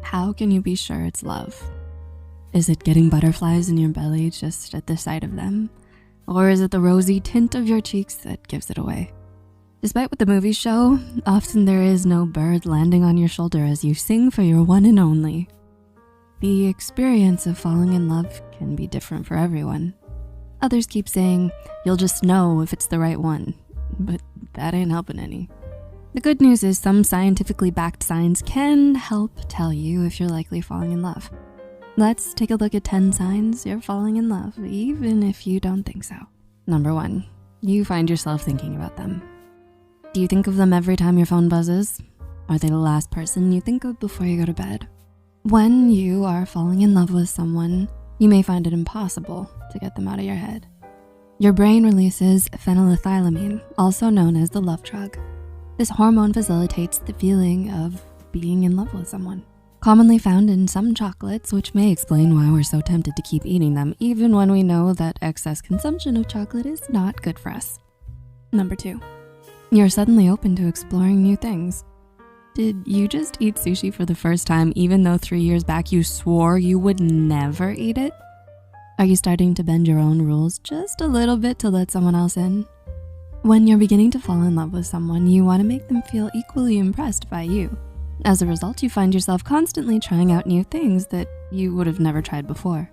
how can you be sure it's love? Is it getting butterflies in your belly just at the sight of them? Or is it the rosy tint of your cheeks that gives it away? Despite what the movies show, often there is no bird landing on your shoulder as you sing for your one and only. The experience of falling in love can be different for everyone. Others keep saying, you'll just know if it's the right one, but that ain't helping any. The good news is some scientifically backed signs can help tell you if you're likely falling in love. Let's take a look at 10 signs you're falling in love, even if you don't think so. Number 1, you find yourself thinking about them. Do you think of them every time your phone buzzes? Are they the last person you think of before you go to bed? When you are falling in love with someone, you may find it impossible to get them out of your head. Your brain releases phenylethylamine, also known as the love drug. This hormone facilitates the feeling of being in love with someone. Commonly found in some chocolates, which may explain why we're so tempted to keep eating them, even when we know that excess consumption of chocolate is not good for us. Number 2, you're suddenly open to exploring new things. Did you just eat sushi for the first time, even though 3 years back you swore you would never eat it? Are you starting to bend your own rules just a little bit to let someone else in? When you're beginning to fall in love with someone, you want to make them feel equally impressed by you. As a result, you find yourself constantly trying out new things that you would have never tried before.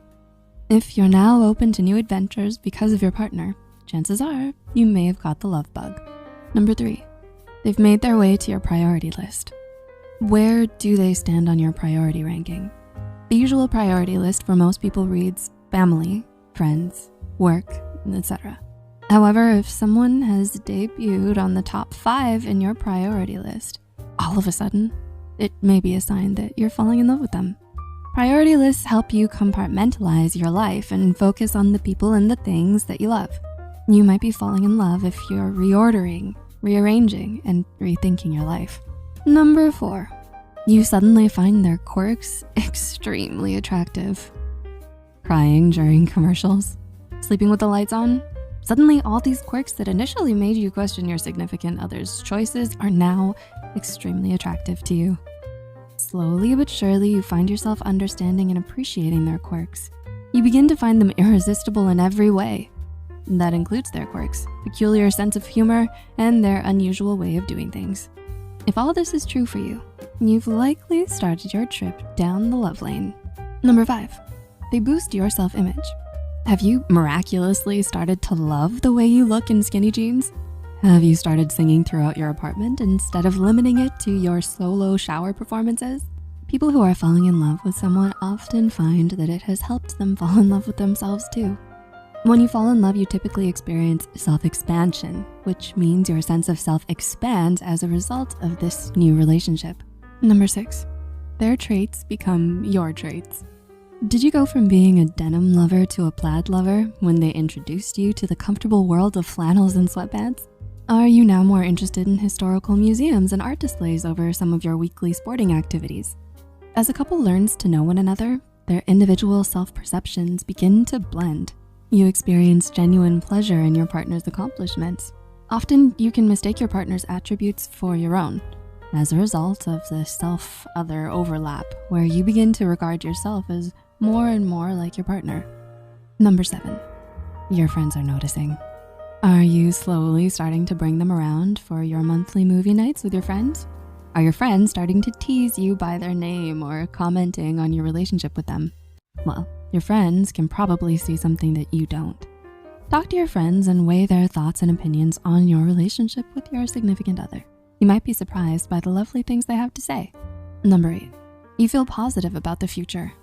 If you're now open to new adventures because of your partner, chances are you may have caught the love bug. Number 3, they've made their way to your priority list. Where do they stand on your priority ranking? The usual priority list for most people reads family, friends, work, etc. However, if someone has debuted on the top 5 in your priority list, all of a sudden, it may be a sign that you're falling in love with them. Priority lists help you compartmentalize your life and focus on the people and the things that you love. You might be falling in love if you're reordering, rearranging, and rethinking your life. Number 4, you suddenly find their quirks extremely attractive. Crying during commercials, sleeping with the lights on. Suddenly, all these quirks that initially made you question your significant other's choices are now extremely attractive to you. Slowly but surely, you find yourself understanding and appreciating their quirks. You begin to find them irresistible in every way. That includes their quirks, peculiar sense of humor, and their unusual way of doing things. If all this is true for you, you've likely started your trip down the love lane. Number 5, they boost your self-image. Have you miraculously started to love the way you look in skinny jeans? Have you started singing throughout your apartment instead of limiting it to your solo shower performances? People who are falling in love with someone often find that it has helped them fall in love with themselves too. When you fall in love, you typically experience self-expansion, which means your sense of self expands as a result of this new relationship. Number 6, their traits become your traits. Did you go from being a denim lover to a plaid lover when they introduced you to the comfortable world of flannels and sweatpants? Are you now more interested in historical museums and art displays over some of your weekly sporting activities? As a couple learns to know one another, their individual self-perceptions begin to blend. You experience genuine pleasure in your partner's accomplishments. Often, you can mistake your partner's attributes for your own as a result of the self-other overlap, where you begin to regard yourself as more and more like your partner. Number 7, your friends are noticing. Are you slowly starting to bring them around for your monthly movie nights with your friends? Are your friends starting to tease you by their name or commenting on your relationship with them? Well, your friends can probably see something that you don't. Talk to your friends and weigh their thoughts and opinions on your relationship with your significant other. You might be surprised by the lovely things they have to say. Number 8, you feel positive about the future.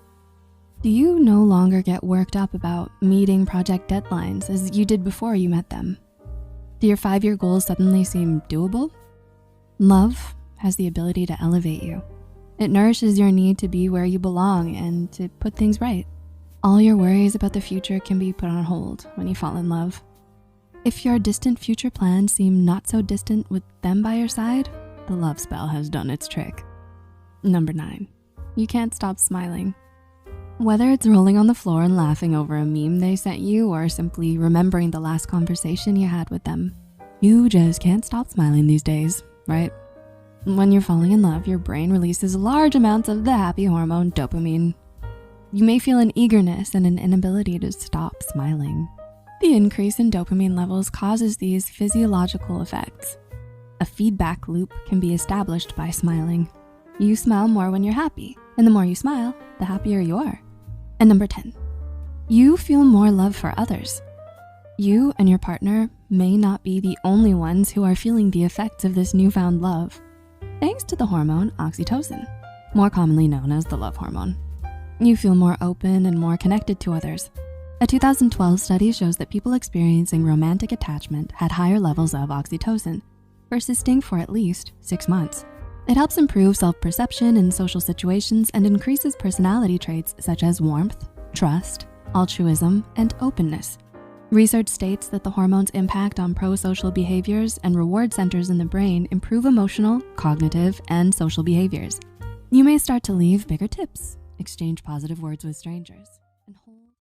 Do you no longer get worked up about meeting project deadlines as you did before you met them? Do your 5-year goals suddenly seem doable? Love has the ability to elevate you. It nourishes your need to be where you belong and to put things right. All your worries about the future can be put on hold when you fall in love. If your distant future plans seem not so distant with them by your side, the love spell has done its trick. Number 9, you can't stop smiling. Whether it's rolling on the floor and laughing over a meme they sent you or simply remembering the last conversation you had with them, you just can't stop smiling these days, right? When you're falling in love, your brain releases large amounts of the happy hormone dopamine. You may feel an eagerness and an inability to stop smiling. The increase in dopamine levels causes these physiological effects. A feedback loop can be established by smiling. You smile more when you're happy, and the more you smile, the happier you are. And number 10, you feel more love for others. You and your partner may not be the only ones who are feeling the effects of this newfound love, thanks to the hormone oxytocin, more commonly known as the love hormone. You feel more open and more connected to others. A 2012 study shows that people experiencing romantic attachment had higher levels of oxytocin, persisting for at least 6 months. It helps improve self-perception in social situations and increases personality traits such as warmth, trust, altruism, and openness. Research states that the hormone's impact on pro-social behaviors and reward centers in the brain improve emotional, cognitive, and social behaviors. You may start to leave bigger tips, exchange positive words with strangers.